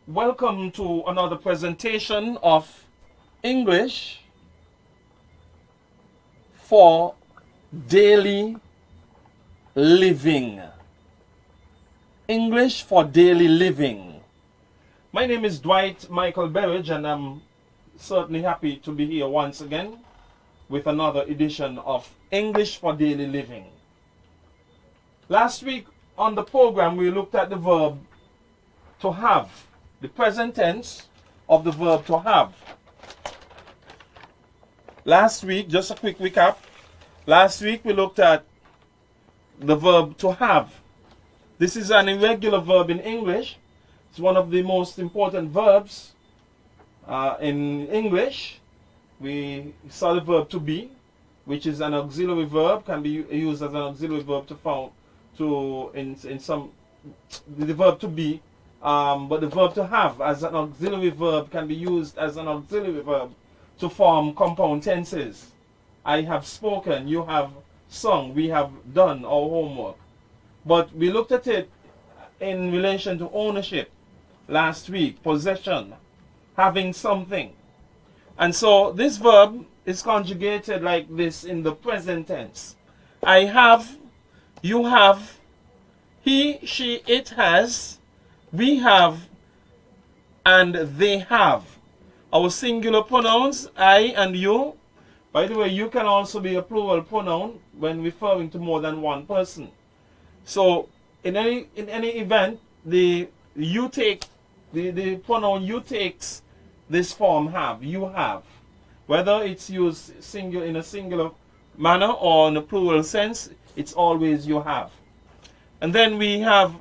Welcome to another presentation of English for daily living. English for daily living. My name is Dwight Michael Berridge, and I'm certainly happy to be here once again with another edition of English for daily living. Last week on the program, we looked at the verb to have, the present tense of the verb to have. Last week, just a quick recap. Last week we looked at the verb to have. This is an irregular verb in English. It's one of the most important verbs in English. We saw the verb to be, which is an auxiliary verb, can be used as an auxiliary verb the verb to be. But the verb to have as an auxiliary verb can be used as an auxiliary verb to form compound tenses. I have spoken, you have sung, we have done our homework. But we looked at it in relation to ownership last week, possession, having something. And so this verb is conjugated like this in the present tense. I have, you have, he, she, it has, we have, and they have. Our singular pronouns, I and you. By the way, you can also be a plural pronoun when referring to more than one person. So in any event, the pronoun you takes this form have, you have. Whether it's used in a singular manner or in a plural sense, it's always you have. And then we have,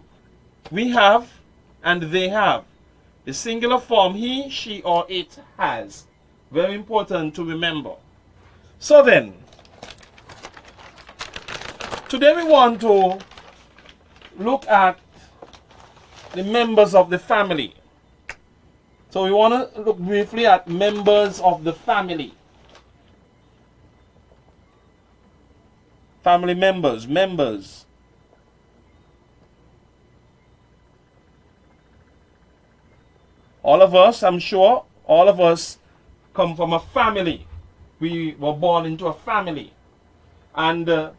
and they have. The singular form he, she, or it has. Very important to remember. So then, today we want to look at the members of the family. So we want to look briefly at members of the family. Family members. All of us, I'm sure, all of us come from a family. We were born into a family. And there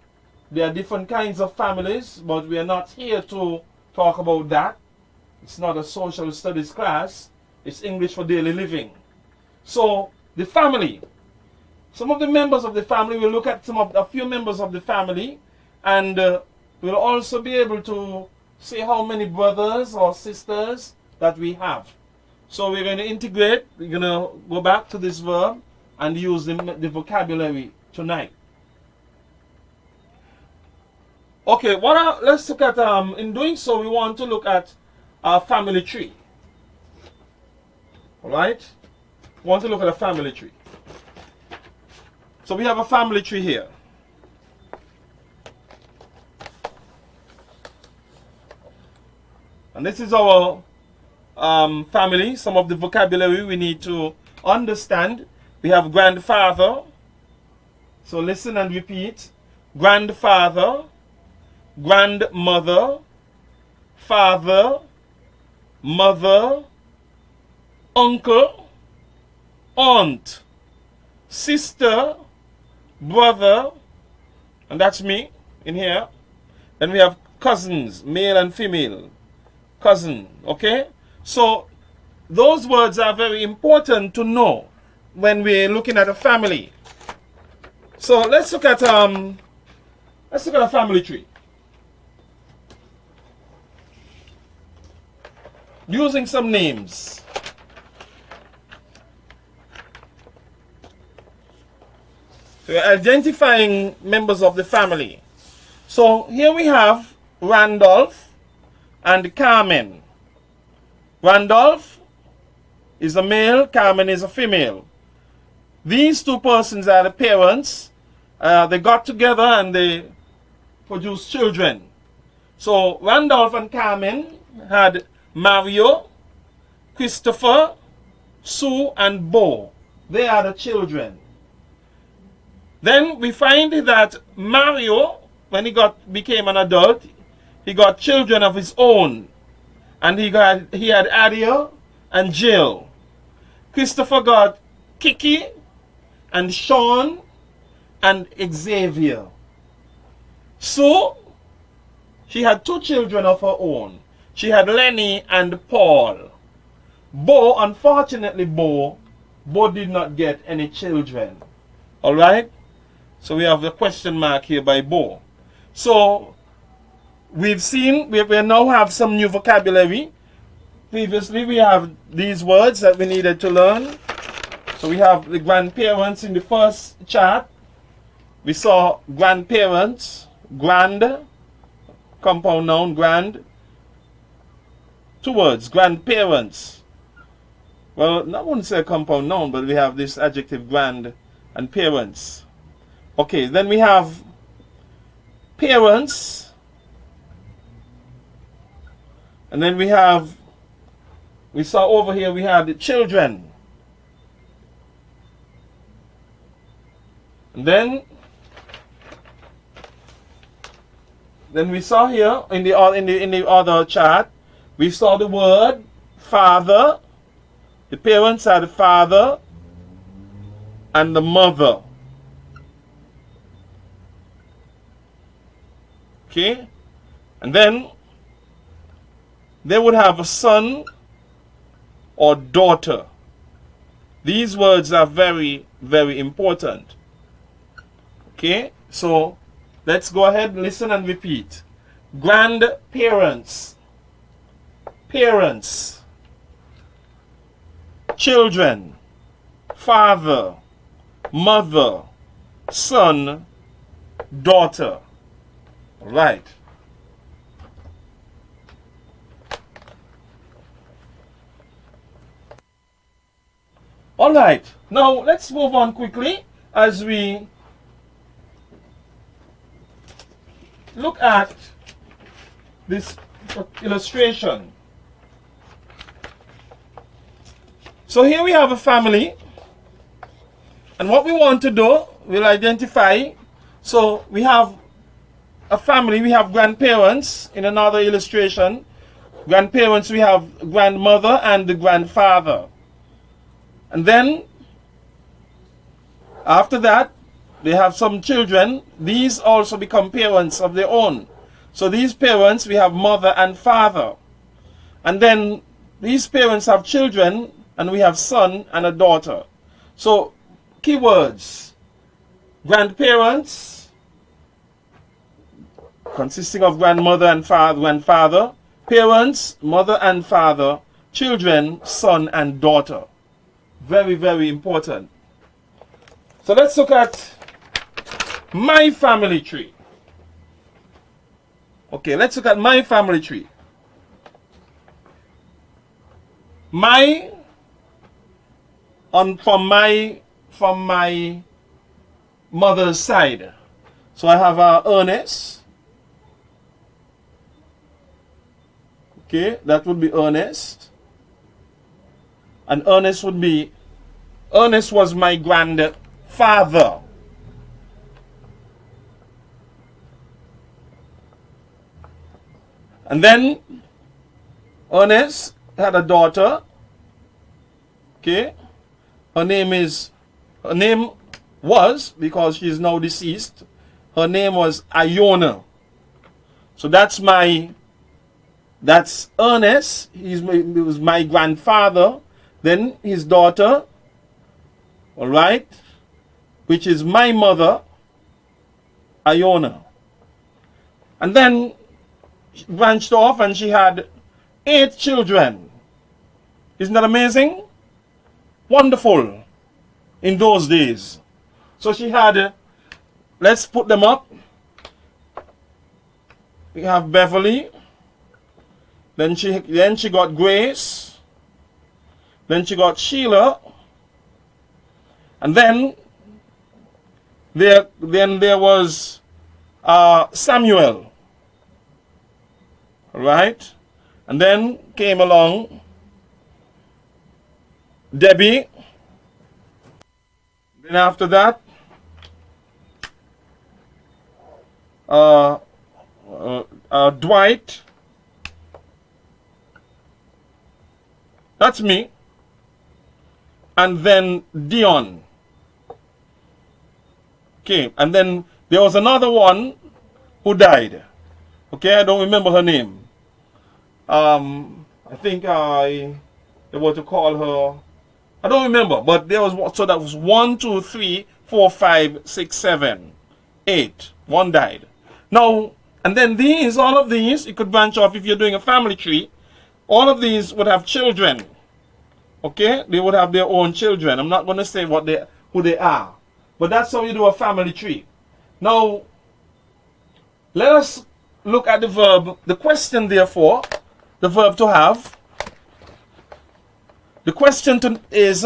are different kinds of families, but we are not here to talk about that. It's not a social studies class. It's English for daily living. So, the family. Some of the members of the family, we'll look at a few members of the family, and we'll also be able to say how many brothers or sisters that we have. So we're going to integrate, we're going to go back to this verb and use the vocabulary tonight. Okay, let's look at, in doing so, we want to look at our family tree. Alright? We want to look at a family tree. So we have a family tree here. And this is our family. Some of the vocabulary we need to understand. We have grandfather. So listen and repeat. Grandfather, grandmother, father, mother, uncle, aunt, sister, brother, and that's me in here. Then we have cousins, male and female. Cousin, okay? So those words are very important to know when we're looking at a family. So let's look at a family tree. Using some names. So we're identifying members of the family. So here we have Randolph and Carmen. Randolph is a male, Carmen is a female. These two persons are the parents. They got together and they produced children. So Randolph and Carmen had Mario, Christopher, Sue, and Bo. They are the children. Then we find that Mario, when he became an adult, he got children of his own. And he had Adia, and Jill. Christopher got Kiki and Sean and Xavier. So, she had 2 children of her own. She had Lenny and Paul. Bo, unfortunately, Bo did not get any children. Alright? So we have the question mark here by Bo. So, we've seen, we now have some new vocabulary. Previously, we have these words that we needed to learn. So we have the grandparents in the first chart. We saw grandparents, grand, compound noun, grand. 2 words, grandparents. Well, I wouldn't say compound noun, but we have this adjective grand and parents. Okay, then we have parents. And then we saw over here, we have the children. And then we saw here in the other chart, we saw the word father. The parents are the father and the mother. Okay? And then they would have a son or daughter. These words are very, very important. Okay? So, let's go ahead, listen and repeat. Grandparents. Parents. Children. Father. Mother. Son. Daughter. Right. Alright. Now, let's move on quickly as we look at this illustration. So here we have a family, and what we want to do, we'll identify. So we have a family, we have grandparents in another illustration. Grandparents, we have grandmother and the grandfather. And then, after that, they have some children. These also become parents of their own. So these parents, we have mother and father. And then, these parents have children, and we have son and a daughter. So, keywords. Grandparents, consisting of grandmother and grandfather. Parents, mother and father. Children, son and daughter. Very, very important. So let's look at my family tree. Okay, let's look at my family tree. From my mother's side. So I have Ernest. Okay, that would be Ernest. And Ernest was my grandfather. And then Ernest had a daughter. Okay. Her name was, because she is now deceased, her name was Iona. So that's Ernest. He was my grandfather. Then his daughter, all right, which is my mother, Iona. And then she branched off and she had 8 children. Isn't that amazing? Wonderful in those days. So she had, let's put them up. We have Beverly. Then she got Grace. Then she got Sheila. And then there was Samuel. Right? And then came along Debbie. Then after that, Dwight. That's me. And then Dion. Okay, and then there was another one who died. Okay, I don't remember her name. I think they were to call her. I don't remember, but there was, so that was 1, 2, 3, 4, 5, 6, 7, 8. One died. Now, and then these, all of these, you could branch off if you're doing a family tree. All of these would have children. Okay, they would have their own children. I'm not going to say who they are, but that's how you do a family tree. Now, let us look at the verb, the question, therefore, the verb to have. The question is,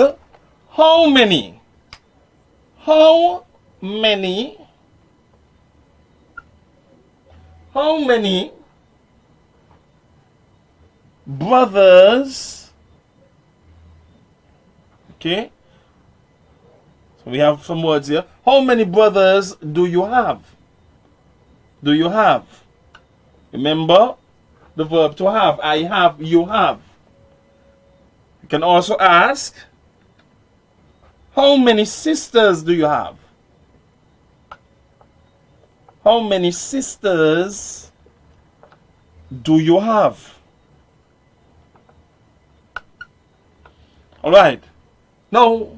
how many? How many? How many brothers? Okay. So we have some words here. How many brothers do you have? Do you have? Remember the verb to have. I have, you have. You can also ask, how many sisters do you have? How many sisters do you have? All right. Now,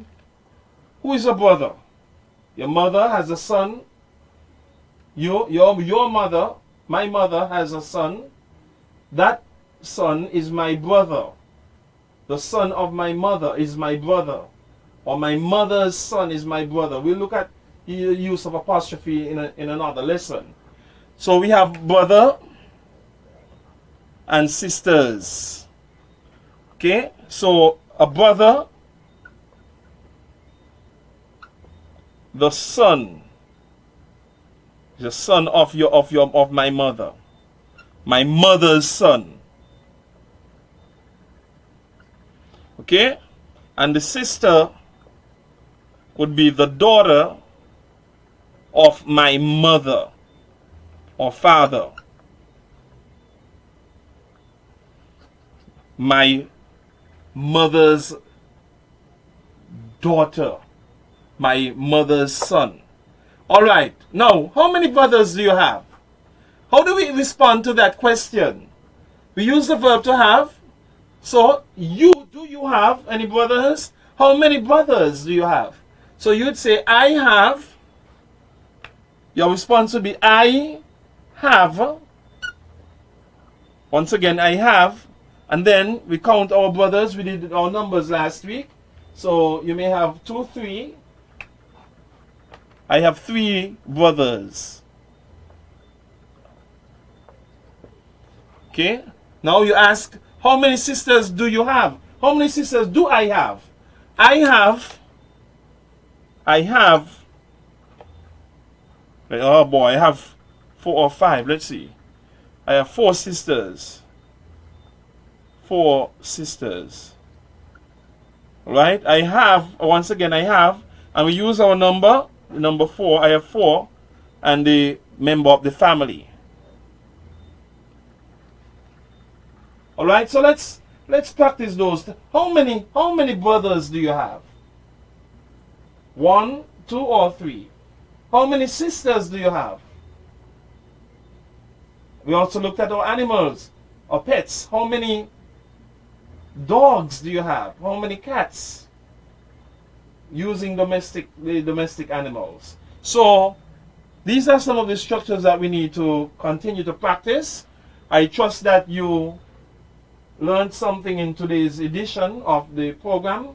who is a brother? Your mother has a son. Your mother, my mother has a son. That son is my brother. The son of my mother is my brother. Or my mother's son is my brother. We'll look at the use of apostrophe in another lesson. So we have brother and sisters. Okay? So a brother, the son, the son of my mother, my mother's son. Okay, and the sister would be the daughter of my mother or father, my mother's daughter, my mother's son. All right. Now, how many brothers do you have? How do we respond to that question? We use the verb to have. So, do you have any brothers? How many brothers do you have? So, you'd say, I have. Your response would be, I have. Once again, I have. And then we count our brothers. We did our numbers last week. So, you may have 2, 3. I have 3 brothers. Okay. Now you ask, how many sisters do you have? How many sisters do I have? I have, oh boy, I have 4 or 5. Let's see. I have 4 sisters. 4 sisters. Right? I have, once again, I have, and we use our number 4. I have 4, and the member of the family. All right, so let's practice those. How many brothers do you have? 1, 2, or 3? How many sisters do you have? We also looked at our animals, our pets. How many dogs do you have? How many cats? Using domestic animals. So these are some of the structures that we need to continue to practice. I trust that you learned something in today's edition of the program,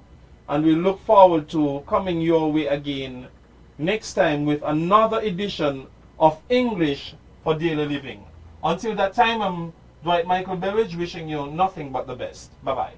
and we look forward to coming your way again next time with another edition of English for Daily Living. Until that time, I'm Dwight Michael Berridge, wishing you nothing but the best. Bye-bye.